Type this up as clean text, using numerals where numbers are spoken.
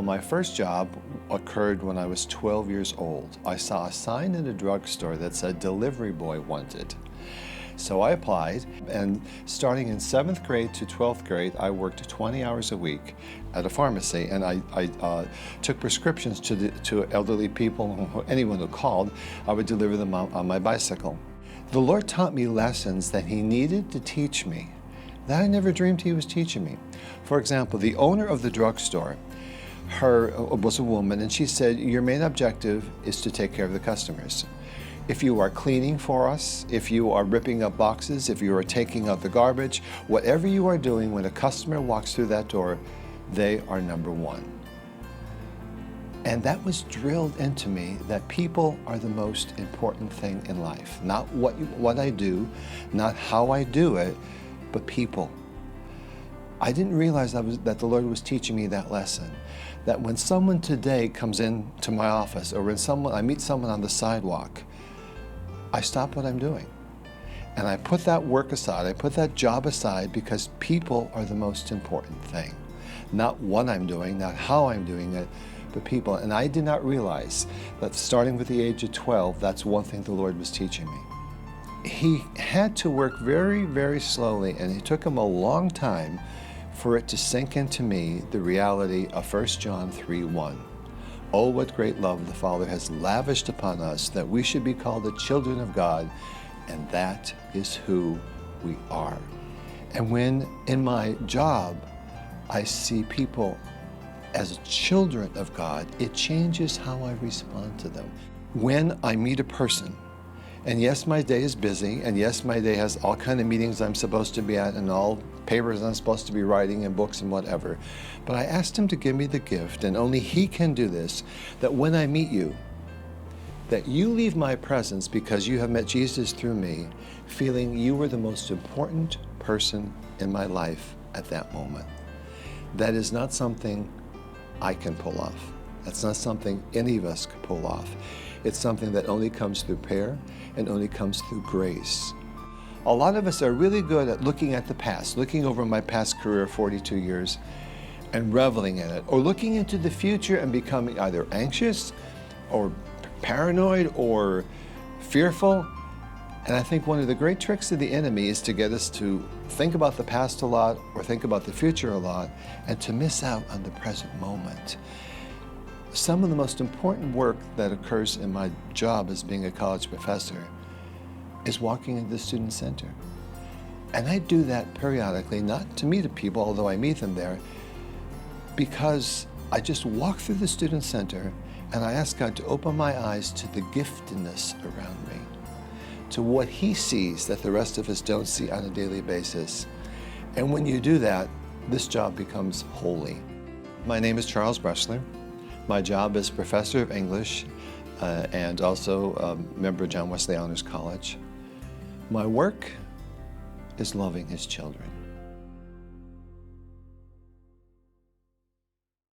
my first job occurred when I was 12 years old. I saw a sign in a drugstore that said delivery boy wanted. So I applied, and starting in 7th grade to 12th grade, I worked 20 hours a week at a pharmacy, and I took prescriptions to elderly people, anyone who called. I would deliver them on my bicycle. The Lord taught me lessons that He needed to teach me that I never dreamed He was teaching me. For example, the owner of the drugstore, was a woman, and she said, your main objective is to take care of the customers. If you are cleaning for us, if you are ripping up boxes, if you are taking out the garbage, whatever you are doing when a customer walks through that door, they are number one. And that was drilled into me that people are the most important thing in life. Not what I do, not how I do it, but people. I didn't realize that the Lord was teaching me that lesson. That when someone today comes into my office, or when I meet someone on the sidewalk, I stop what I'm doing. And I put that work aside, I put that job aside, because people are the most important thing. Not what I'm doing, not how I'm doing it, but people. And I did not realize that starting with the age of 12, that's one thing the Lord was teaching me. He had to work very, very slowly, and it took Him a long time for it to sink into me the reality of 1 John 3:1. Oh, what great love the Father has lavished upon us, that we should be called the children of God, and that is who we are. And when in my job I see people as children of God, it changes how I respond to them. When I meet a person, and yes, my day is busy, and yes, my day has all kinds of meetings I'm supposed to be at, and all papers I'm supposed to be writing, and books and whatever. But I asked Him to give me the gift, and only He can do this, that when I meet you, that you leave my presence because you have met Jesus through me, feeling you were the most important person in my life at that moment. That is not something I can pull off. That's not something any of us can pull off. It's something that only comes through prayer and only comes through grace. A lot of us are really good at looking at the past, looking over my past career of 42 years and reveling in it, or looking into the future and becoming either anxious or paranoid or fearful. And I think one of the great tricks of the enemy is to get us to think about the past a lot or think about the future a lot, and to miss out on the present moment. Some of the most important work that occurs in my job as being a college professor is walking into the student center. And I do that periodically, not to meet people, although I meet them there, because I just walk through the student center and I ask God to open my eyes to the giftedness around me, to what He sees that the rest of us don't see on a daily basis. And when you do that, this job becomes holy. My name is Charles Bressler. My job is Professor of English and also a member of John Wesley Honors College. My work is loving His children.